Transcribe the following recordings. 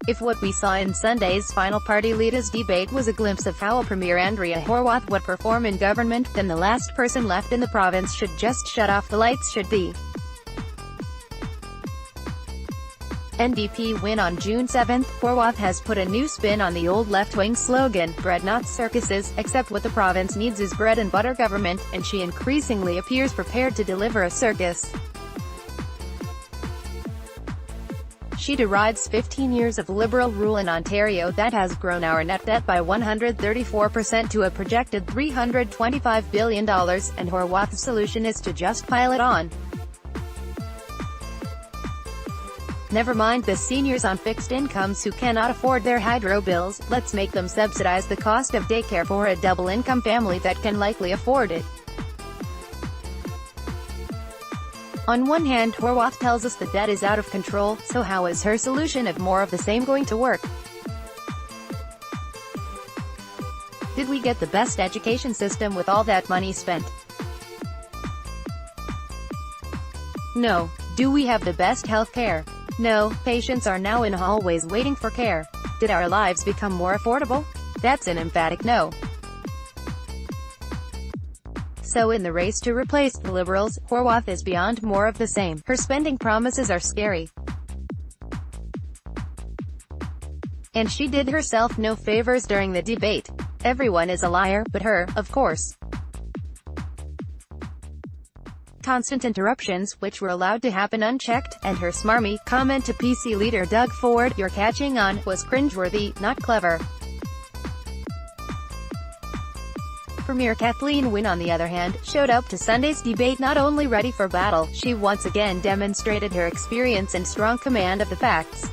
If what we saw in Sunday's final party leaders debate was a glimpse of how a Premier Andrea Horwath would perform in government, then the last person left in the province should just shut off the lights should the NDP win on June 7. Horwath has put a new spin on the old left-wing slogan, "Bread not circuses," except what the province needs is bread and butter government, and she increasingly appears prepared to deliver a circus. She derides 15 years of Liberal rule in Ontario that has grown our net debt by 134% to a projected $325 billion, and Horwath's solution is to just pile it on. Never mind the seniors on fixed incomes who cannot afford their hydro bills, let's make them subsidize the cost of daycare for a double-income family that can likely afford it. On one hand, Horwath tells us the debt is out of control, so how is her solution of more of the same going to work? Did we get the best education system with all that money spent? No. Do we have the best health care? No. Patients are now in hallways waiting for care. Did our lives become more affordable? That's an emphatic no. So in the race to replace the Liberals, Horwath is beyond more of the same. Her spending promises are scary. And she did herself no favors during the debate. Everyone is a liar, but her, of course. Constant interruptions, which were allowed to happen unchecked, and her smarmy comment to PC leader Doug Ford, "You're catching on," was cringeworthy, not clever. Premier Kathleen Wynne, on the other hand, showed up to Sunday's debate not only ready for battle, she once again demonstrated her experience and strong command of the facts.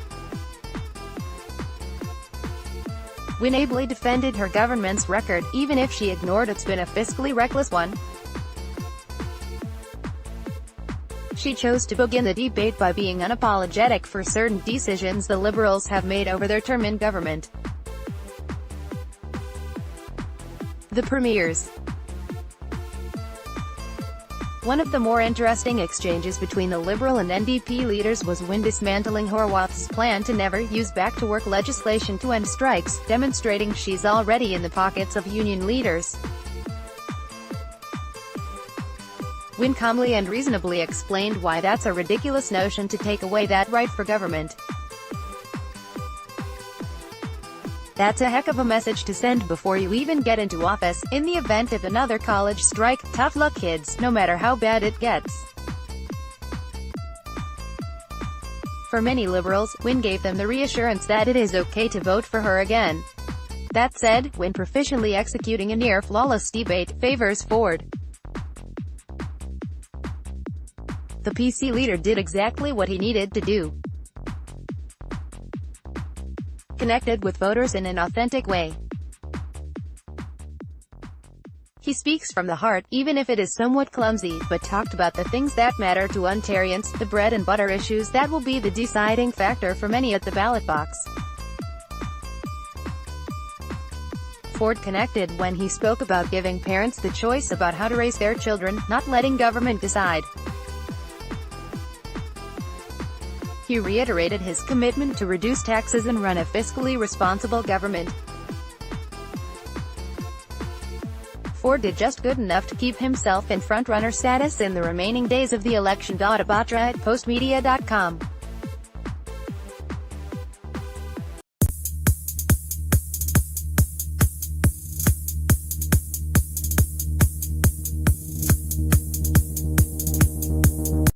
Wynne ably defended her government's record, even if she ignored it's been a fiscally reckless one. She chose to begin the debate by being unapologetic for certain decisions the Liberals have made over their term in government. The Premiers. One of the more interesting exchanges between the Liberal and NDP leaders was when dismantling Horwath's plan to never use back-to-work legislation to end strikes, demonstrating she's already in the pockets of union leaders. Wynne calmly and reasonably explained why that's a ridiculous notion to take away that right for government. That's a heck of a message to send before you even get into office. In the event of another college strike, tough luck kids, no matter how bad it gets. For many Liberals, Wynne gave them the reassurance that it is okay to vote for her again. That said, Wynne proficiently executing a near-flawless debate favors Ford. The PC leader did exactly what he needed to do. Connected with voters in an authentic way. He speaks from the heart, even if it is somewhat clumsy, but talked about the things that matter to Ontarians, the bread and butter issues that will be the deciding factor for many at the ballot box. Ford connected when he spoke about giving parents the choice about how to raise their children, not letting government decide. He reiterated his commitment to reduce taxes and run a fiscally responsible government. Ford did just good enough to keep himself in front-runner status in the remaining days of the election. BATRA at postmedia.com